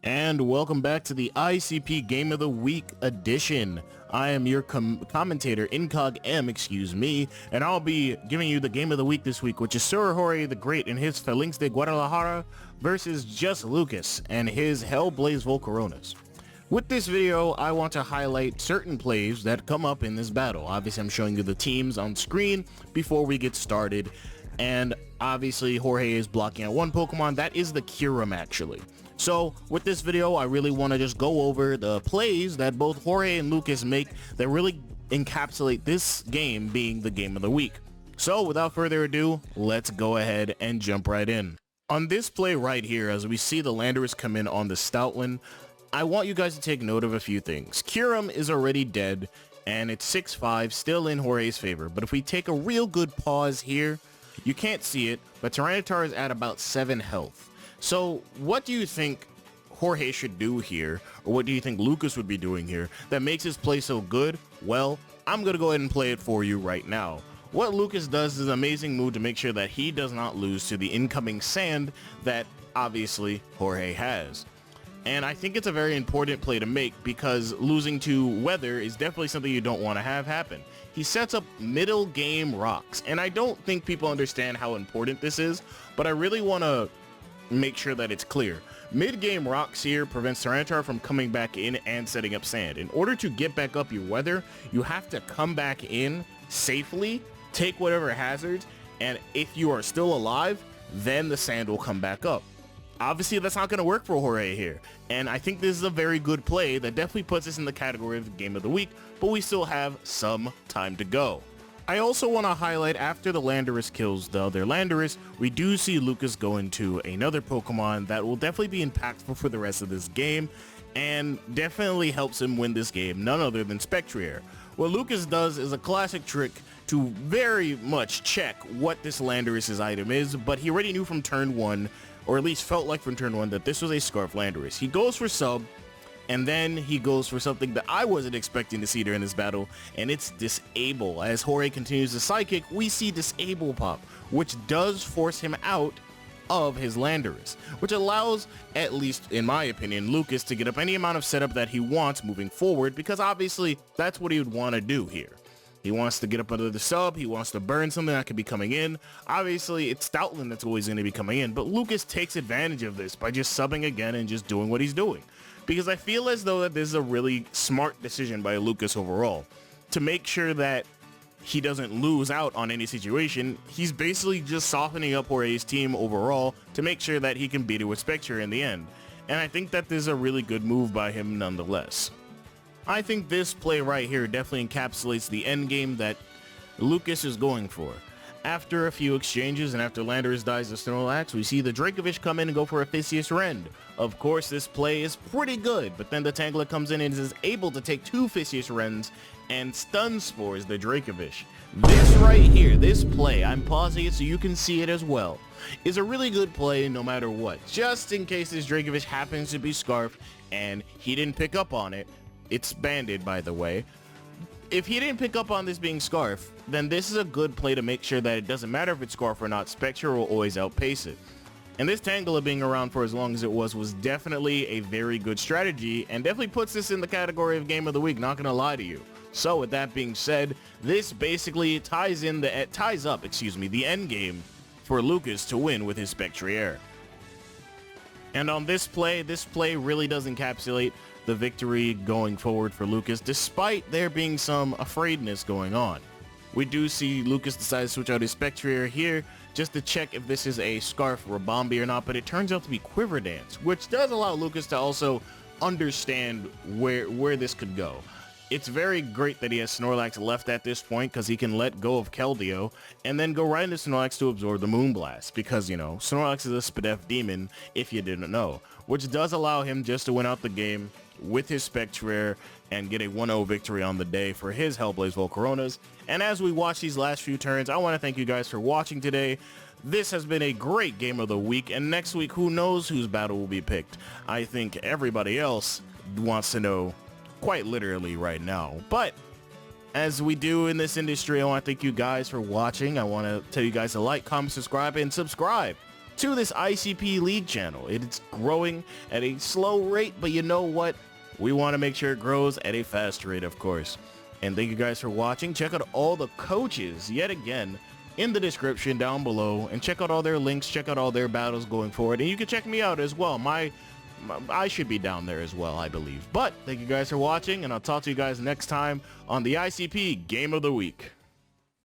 And welcome back to the ICP Game of the Week edition. I am your commentator, IncogM, and I'll be giving you the Game of the Week this week, which is Sir Jorge the Great and his Phalanx de Guadalajara versus Just Lucas and his Hellblaze Volcaronas. With this video, I want to highlight certain plays that come up in this battle. Obviously, I'm showing you the teams on screen before we get started, and obviously Jorge is blocking out one Pokemon. That is the Kyurem, actually. So with this video, I really want to just go over the plays that both Jorge and Lucas make that really encapsulate this game being the Game of the Week. So without further ado, let's go ahead and jump right in. On this play right here, as we see the Landorus come in on the Stoutland, I want you guys to take note of a few things. Kyurem is already dead, and it's 6-5, still in Jorge's favor. But if we take a real good pause here, you can't see it, but Tyranitar is at about 7 health. So what do you think Jorge should do here, or what do you think Lucas would be doing here that makes his play so good? Well, I'm going to go ahead and play it for you right now. What Lucas does is an amazing move to make sure that he does not lose to the incoming sand that obviously Jorge has. And I think it's a very important play to make because losing to weather is definitely something you don't want to have happen. He sets up middle game rocks, and I don't think people understand how important this is, but I really want to make sure that it's clear. Mid-game rocks here prevents Tyranitar from coming back in and setting up sand. In order to get back up your weather, you have to come back in safely, take whatever hazards, and if you are still alive, then the sand will come back up. Obviously, that's not going to work for Jorge here, and I think this is a very good play that definitely puts us in the category of the Game of the Week, but we still have some time to go. I also want to highlight after the Landorus kills the other Landorus, we do see Lucas go into another Pokemon that will definitely be impactful for the rest of this game and definitely helps him win this game, none other than Spectrier. What Lucas does is a classic trick to very much check what this Landorus's item is, but he already knew from turn 1, or at least felt like from turn 1, that this was a Scarf Landorus. He goes for Sub, and then he goes for something that I wasn't expecting to see during this battle, and it's Disable. As Jorge continues to Psychic, we see Disable pop, which does force him out of his Landorus, which allows, at least in my opinion, Lucas to get up any amount of setup that he wants moving forward, because obviously that's what he would want to do here. He wants to get up under the sub, he wants to burn something that could be coming in. Obviously, it's Stoutland that's always going to be coming in, but Lucas takes advantage of this by just subbing again and just doing what he's doing. Because I feel as though that this is a really smart decision by Lucas overall. To make sure that he doesn't lose out on any situation, he's basically just softening up Jorge's team overall to make sure that he can beat it with Spectre in the end. And I think that this is a really good move by him nonetheless. I think this play right here definitely encapsulates the end game that Lucas is going for. After a few exchanges and after Landorus dies to Snorlax, we see the Dracovish come in and go for a Physius Rend. Of course, this play is pretty good, but then the Tangela comes in and is able to take 2 Physius Rends and stun spores the Dracovish. This right here, this play, I'm pausing it so you can see it as well, is a really good play no matter what. Just in case this Dracovish happens to be Scarf and he didn't pick up on it. It's banded, by the way. If he didn't pick up on this being Scarf, then this is a good play to make sure that it doesn't matter if it's Scarf or not, Spectre will always outpace it. And this Tangela being around for as long as it was definitely a very good strategy and definitely puts this in the category of Game of the Week, not gonna lie to you. So with that being said, this basically ties up the end game for Lucas to win with his Spectrier. And on this play really does encapsulate the victory going forward for Lucas, despite there being some afraidness going on. We do see Lucas decide to switch out his Spectrier here just to check if this is a Scarf Ribombee or not, but it turns out to be Quiver Dance, which does allow Lucas to also understand where this could go. It's very great that he has Snorlax left at this point because he can let go of Keldeo and then go right into Snorlax to absorb the Moonblast because, you know, Snorlax is a Spadef demon if you didn't know, which does allow him just to win out the game with his Spectrier and get a 1-0 victory on the day for his Hellblaze Volcaronas. And as we watch these last few turns, I want to thank you guys for watching today. This has been a great Game of the Week, and next week, who knows whose battle will be picked. I think everybody else wants to know quite literally right now. But as we do in this industry, I want to thank you guys for watching. I want to tell you guys to like, comment, subscribe, and subscribe to this ICP League channel. It's growing at a slow rate, but you know what? We want to make sure it grows at a fast rate, of course. And thank you guys for watching. Check out all the coaches, yet again, in the description down below. And check out all their links. Check out all their battles going forward. And you can check me out as well. I should be down there as well, I believe. But thank you guys for watching, and I'll talk to you guys next time on the ICP Game of the Week.